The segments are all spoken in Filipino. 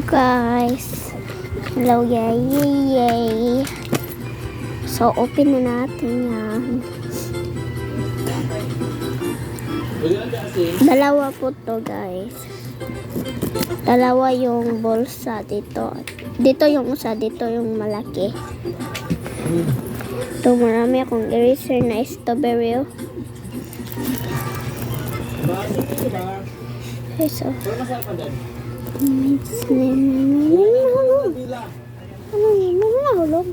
Guys, hello, yay. So, open na natin yan. Dalawa po to, guys. Dalawa yung bulsa dito. Dito yung isa, dito yung malaki. Ito, marami akong eraser na strawberry. Okay, so. Nahulog.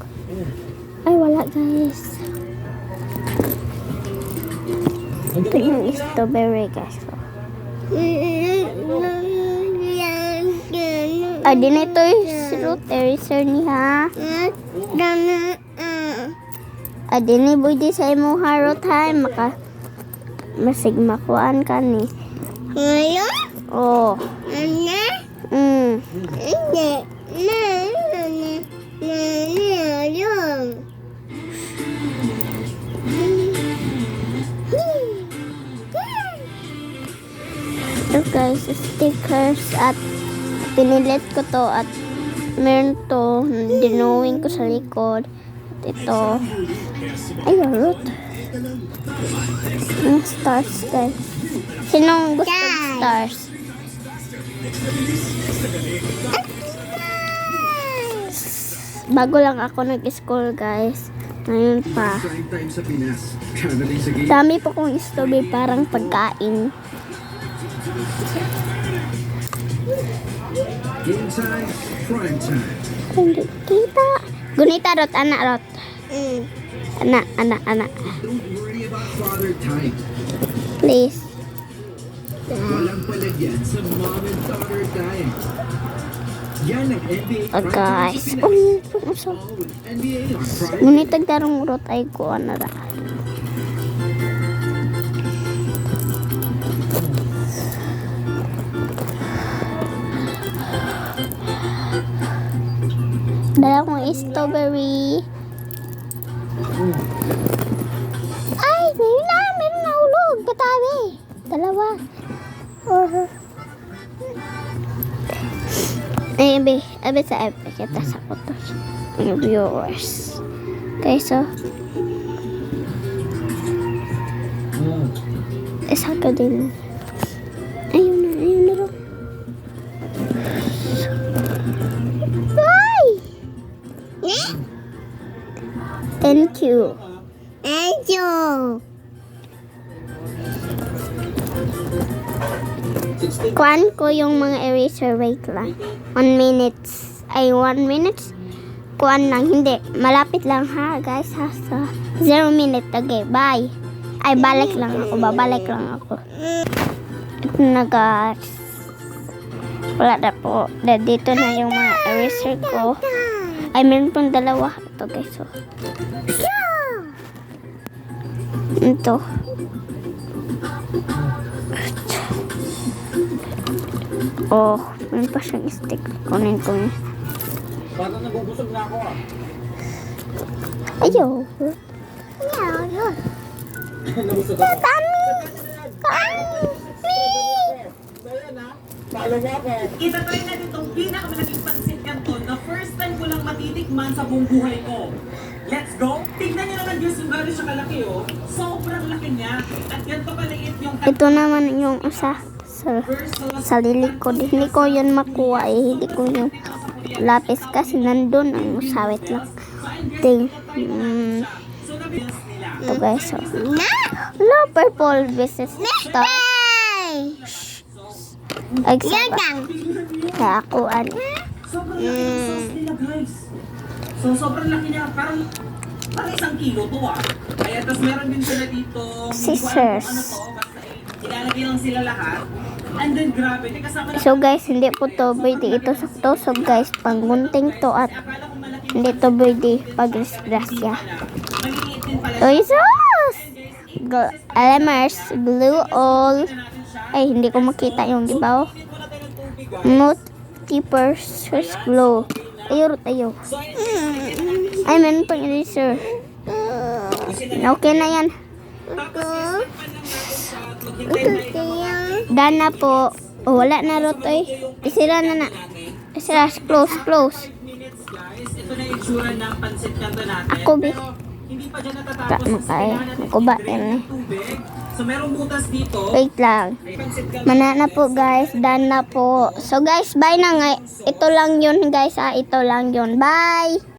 Ay, wala, guys. Ito yung strawberry, guys. Din ito yung root eraser niya. Din ni boy di sa imo harot ha. Masigmakuan ka ni. Oh. Ito guys, stickers at pinilit ko to at meron to dinowing ko sa likod. At ito ay root yung stars guys. Sinong gusto ng stars? Bago lang ako nag-school guys. Ngayon pa. Dami po kong strawberry parang pagkain. Hindi kita. Gunita rot, anak rot. Anak. Please. Walang palagyan sa mom and daughter time. Yan ang NBA Guys. NBA on Friday. Gunita darong rot ay ko na ra. Dala kong strawberry. Ay, meron na ulog. Patabi. Dalawa. Abe sa abe. Kita sa kutos. Yung viewers. Okay, so. Isa ka din. Ayun na rin. Thank you. Kuhan ko yung mga eraser. Wait lang. 1 minute. Kuhan lang. Hindi. Malapit lang ha guys. Ha? So, 0 minute. Okay. Bye. Ay, babalik lang ako. Ito na guys. Wala na po. Dito na yung mga eraser ko. Ay, meron pong dalawa. Ito guys. So. Ito. Oh, meron pa siyang stick. Kunin ko niya. Parang nabubusog na ako ah. Ayaw. Nabusog ako. Kami. Follow mo ako. Itatry na itong pinakamalaking pansit canton na first time ko lang matitikman sa buong buhay ko. Let's go! Tignan niyo naman guys yung gano'n siya kalaki oh. Sobrang laki niya. At ganito kaliit yung Ito naman yung isa sa lilig ko. Hindi ko yun makuha eh. Hindi ko yung lapis kasi nandun ang sawit lang. Ito guys. So. Hello, purple business star. Kaya ako sobrang laki ng sauce nila guys. So sobrang laki niya. Parang 1 kilo to ah. Kaya tapos meron din sila dito. Scissors. Ilalagay lang sila lahat. And then grabe. So guys, hindi po to birthday. Ito sakto. So guys, panggunting to at hindi to birthday. Pag-disgrasya. Uy, sauce! Alamers, blue all. Ay, hindi ko makita yung dibaw. Multi-purpose glow. Ayaw. Ay, meron pang eraser. Okay na yan. Dana po. Oh, wala na rotoy. Isira na na. Sila, close. 5 minutes, guys. Ito na yung itsura ng pansit kanto natin. Ako, Bi. Pero hindi pa dyan natatapos. Makay. Kailangan natin Kuba i-drain yan yung tubig. So, merong butas dito. Wait lang. May pansit kanto. Mana na po guys, done na po. So guys, bye na nga. Ito lang yun guys, ito lang yun. Bye!